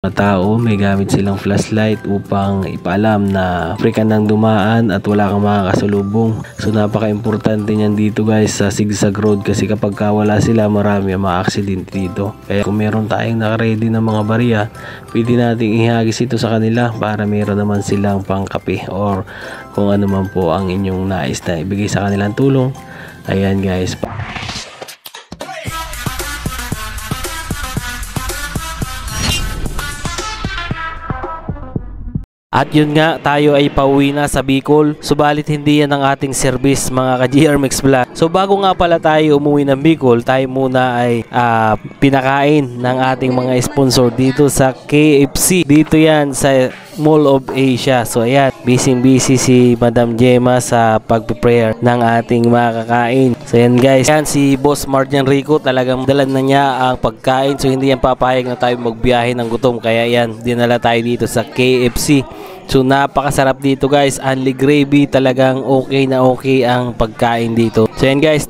Mga tao, may gamit silang flashlight upang ipaalam na free ka nang dumaan at wala kang makakasalubong. So napaka-importante niyan dito guys sa zigzag road, kasi kapag wala sila, marami ang mga-accident dito. Kaya kung meron tayong naka-ready ng mga barya, pwede nating ihagis ito sa kanila para meron naman silang pangkape or kung ano man po ang inyong nais na ibigay sa kanilang tulong. Ayan guys. At yun nga, tayo ay pauwi na sa Bicol. Subalit hindi yan ang ating service mga ka-GRMX Vlog. So bago nga pala tayo umuwi ng Bicol, tayo muna ay pinakain ng ating mga sponsor dito sa KFC. Dito yan sa Mall of Asia. So ayan, busy si Madam Gemma sa pag-prepare ng ating mga kakain. So ayan guys, yan si Boss Marjan Rico, talagang dalan na niya ang pagkain. So hindi yan papayag na tayo magbiyahe ng gutom. Kaya yan, dinala tayo dito sa KFC. So napakasarap dito guys, only gravy, talagang okay na okay ang pagkain dito. So yan guys.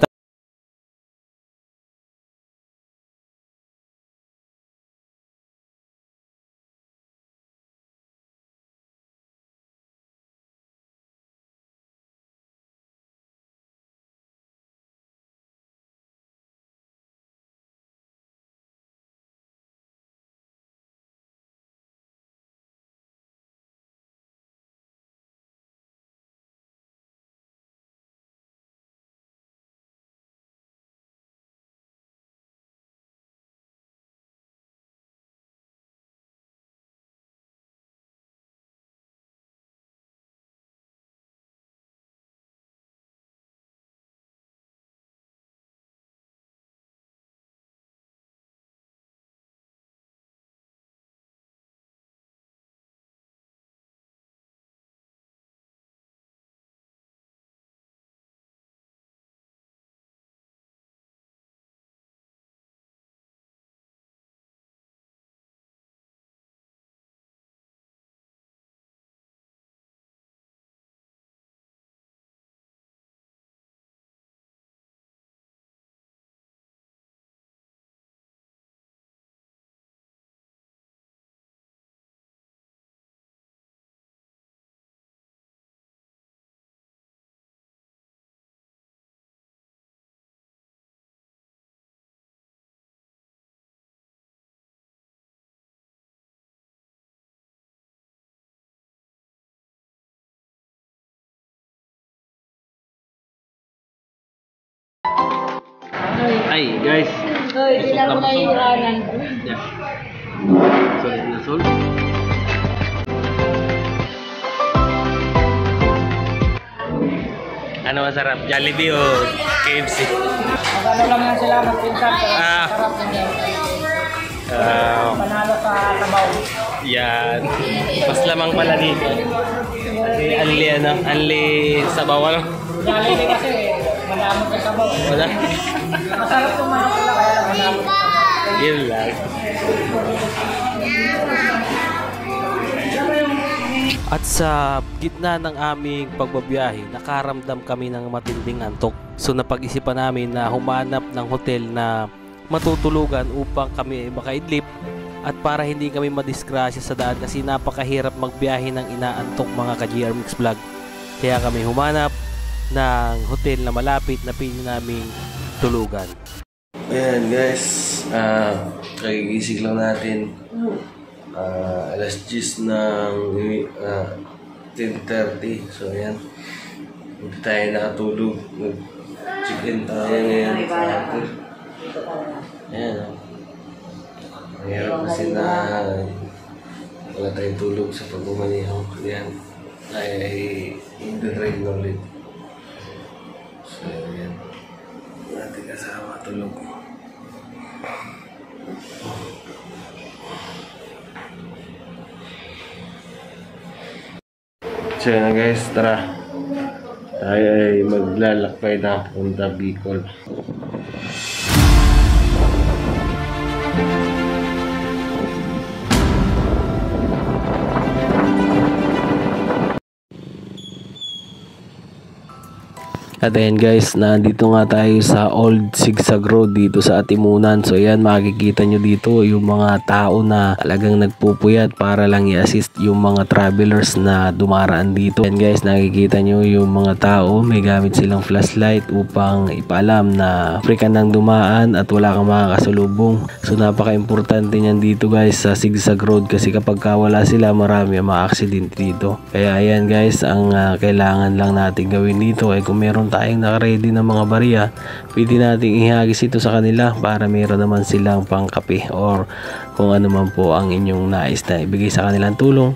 Ay guys, Bilang mo na yung uranan. sulit na sulit. Ano masarap? Jollibee o KFC? Magano lang yan sila magpinsan, pero sarap din yan. Panalo sa Tabaw. Yan. Mas lamang pala dito. Kasi anli sabaw ano? Jollibee kasi malamot sa Tabaw. Wala? Masarap yung manok nila, kaya lang malamot. Yun lang. At sa gitna ng aming pagbabiyahe, nakaramdam kami ng matinding antok. So napag-isipan namin na humanap ng hotel na matutulugan upang kami makaidlip at para hindi kami madisgrasya sa daan, kasi napakahirap magbiyahe ng inaantok mga ka-GRMX Vlog. Kaya kami humanap ng hotel na malapit na pili naming tulugan. Ayan guys, kagigising lang natin. Alas 10 ng 10:30. So ayan, hindi tayo nakatulog. Nag-check-in tayo ngayon sa hotel. Ayan o. Mayroon kasi na wala tayong tulog sa pagmamaneho. Ayan, ay mag-drive na ulit. So ayan, natin kasama tulog. So yun guys, tara. Tayo ay maglalakbay na punta Bicol. At ayan guys, nandito nga tayo sa Old Sigsag Road dito sa Atimunan. So ayan, makikita nyo dito yung mga tao na talagang nagpupuyat para lang i-assist yung mga travelers na dumaraan dito. Ayan guys, nakikita nyo yung mga tao, may gamit silang flashlight upang ipaalam na free ka nang dumaan at wala kang makakasalubong. So napaka-importante niyan dito guys sa Sigsag Road, kasi kapag wala sila, marami ang mga aksidente dito. Kaya ayan guys, ang kailangan lang natin gawin dito ay kung meron tayong nakaready ng mga barya, pwede nating ihagis ito sa kanila para meron naman silang pangkape or kung ano man po ang inyong nais na ibigay sa kanilang tulong.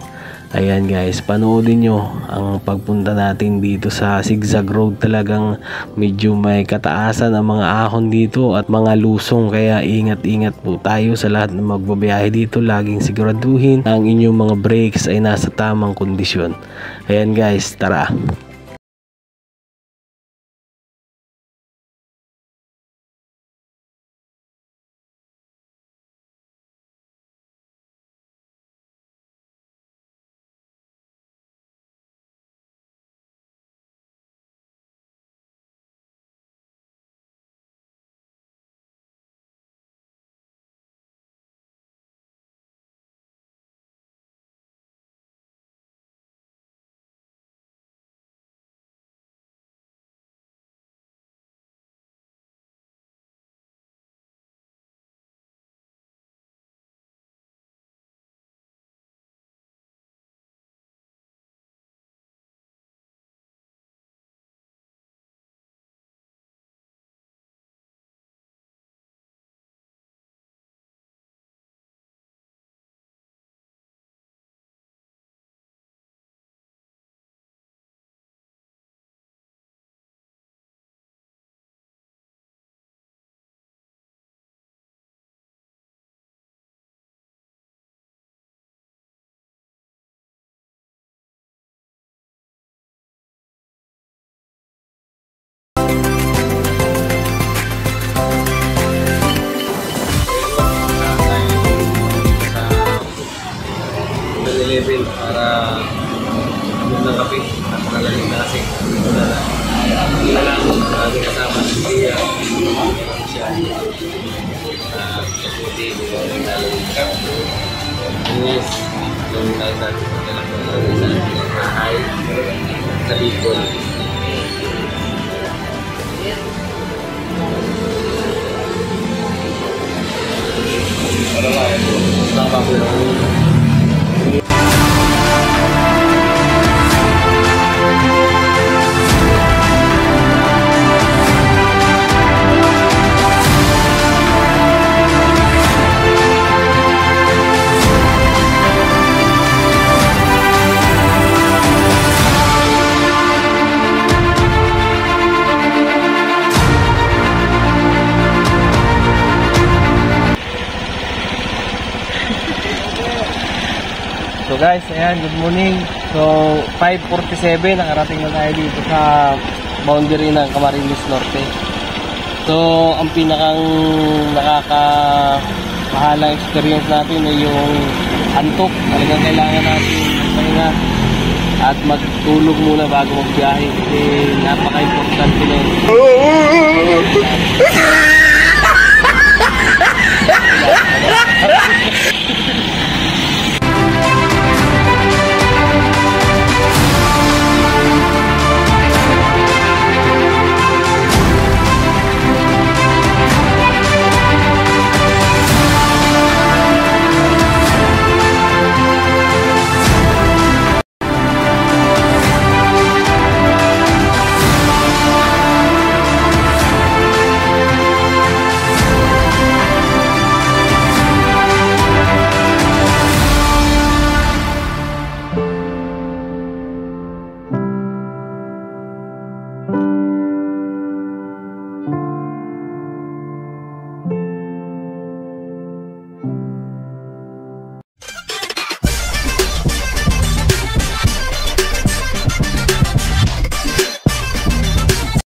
Ayan guys, panoodin nyo ang pagpunta natin dito sa Sigsag Road. Talagang medyo may kataasan ang mga ahon dito at mga lusong, kaya ingat-ingat po tayo sa lahat ng magbabiyahe dito. Laging siguraduhin na ang inyong mga brakes ay nasa tamang kondisyon. Ayan guys, tara! Level para yung ng kape at nalalim na kasi hindi na lang sa ating kasama hindi siya kasi hindi nalalim ka yes yung tayo natin sa ating bahay sa Bicol. Ano ba ito? Nakapagulong So guys, ayan, good morning. So 5:47, nakarating na tayo dito sa boundary ng Camarines Norte. So ang pinakang nakakamahalang experience natin ay yung antok. Talagang kailangan natin magpahinga at magtulog muna bago magbiyahe, kasi napaka-importante na yun.